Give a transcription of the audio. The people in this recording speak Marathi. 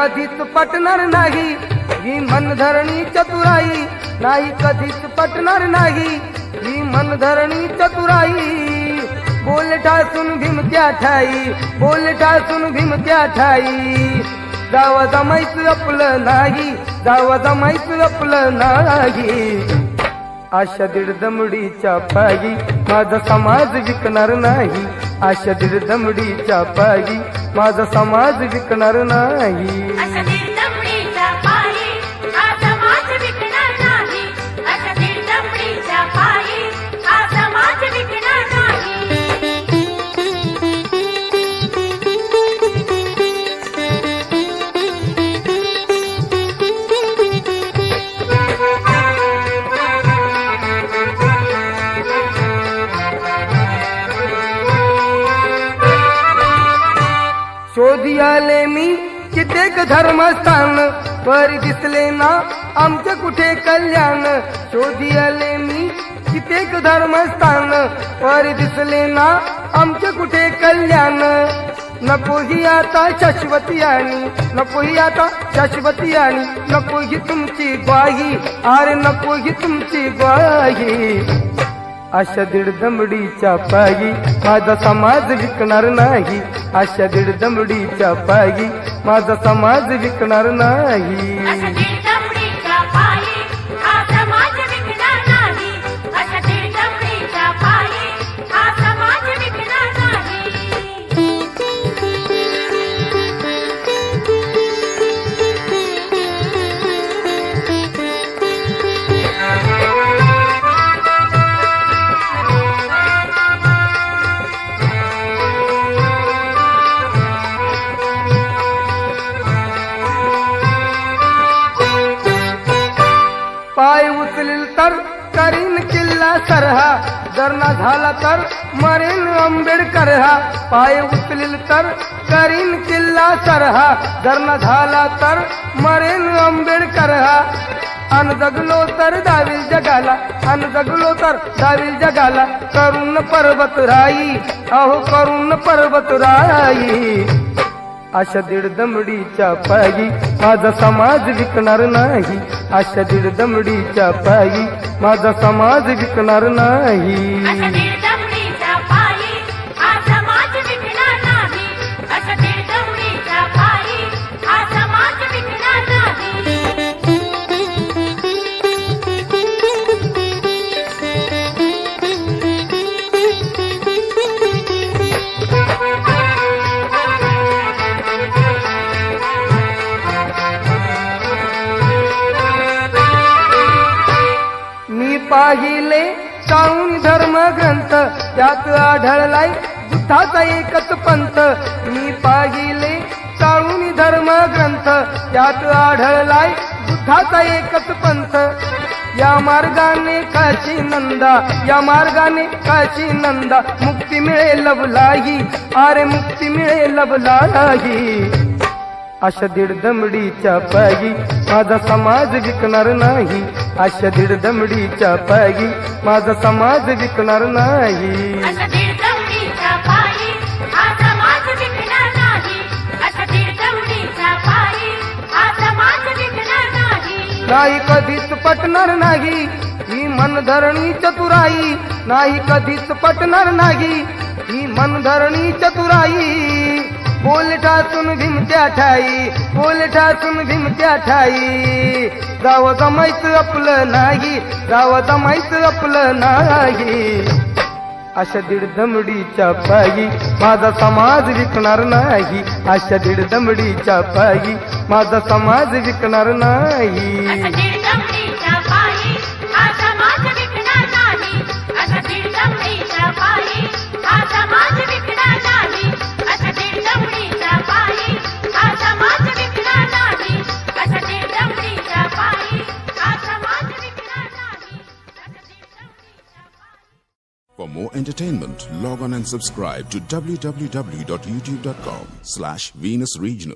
कधीच पटणार नाही ही मनधरणी चतुराई, नाही कधीच पटणार नाही ही मनधरणी चतुराई। बोल ठासून भीम त्या ठाई, बोल ठासून भीम त्या ठाई। जावा जमायचं आपलं नाही, जावा जमायचं आपलं नाही। आशा दीड दमडीच्या पायी माझा समाज विकणार नाही, आशा दीड दमडीच्या पायी माझा समाज विकणार नाही। आशा दीड दमडीच्या पायी हा समाज विकणार नाही, आशा दीड दमडीच्या पायी हा समाज विकणार नाही। शोधी आले मी कित्येक धर्मस्थान, परी दिसले ना आमचे कुठे कल्याण। शोधी आले मी कित्येक धर्मस्थान, परी दिसले ना आमचे कुठे कल्याण। नको ही आता शाश्वती आणि, नको ही आता शाश्वती आणि, नको ही तुमची ग्वाही, अरे नको ही तुमची ग्वाही। आशा दीड दमडीच्या पायी माझा समाज विकणार नाही, आशा दीड दमडीच्या पायी माझा समाज विकणार नाही। आशा दीड दमडीच्या पायी हा समाज विकणार नाही, आशा दीड दमडीच्या पायी हा समाज विकणार नाही। पाय उचलील तर करीन किल्ला सरहा, जर ना झाला तर मरेन आंबेडकर हा। पाय उचलील तर करीन किल्ला सरहा, जर ना झाला तर मरेन आंबेडकर हा। अन जगलो तर दावील जगाला, अन जगलो तर दावील जगाला, करून पर्वत राई, अहो करून पर्वत राई। आशा दीड दमडीच्या पायी माझा समाज विकणार नाही, आशा दीड दमडीच्या पायी माझा समाज विकणार नाही। आशा दीड दमडीच्या पायी हा समाज विकणार नाही, आशा दीड दमडीच्या पायी हा समाज विकणार नाही। पाहिले चाळून धर्म ग्रंथ, त्यात आढळलाय बुद्धाचा एकच पंथ। मी पाहिले चाळून धर्म ग्रंथ, त्यात आढळलाय बुद्धाचा एकच पंथ। या मार्गाने काशी नंदा, या मार्गाने काशी नंदा, मुक्ती मिळेल लवलाही, अरे मुक्ती मिळेल लवलाही। आशा दीड दमडीच्या पायी माझा समाज विकणार नाही, आशा दीड दमडीच्या पायी माझा समाज विकणार नाही। आशा दीड दमडीच्या पायी हा समाज विकणार नाही, आशा दीड दमडीच्या पायी हा समाज विकणार नाही। नाही कधीच पटणार नाही ही मनधरणी चतुराई, नाही कधीच पटणार नाही ही मनधरणी चतुराई। बोल ठासून भीम त्या ठाई, बोल ठासून भीम त्या ठाई। जावं जमायचं आपलं नाही, जावं जमायचं आपलं नाही। आशा दीड दमडीच्या पायी माझा समाज विकणार नाही, आशा दीड दमडीच्या पायी माझा समाज विकणार नाही। आशा दीड दमडीच्या पायी हा समाज विकणार नाही, आशा दीड दमडीच्या पायी हा समाज विकणार नाही, आशा दीड दमडीच्या पायी हा समाज विकणार नाही, आशा दीड दमडीच्या पायी हा समाज विकणार नाही। For more entertainment, log on and subscribe to www.youtube.com/VenusRegional.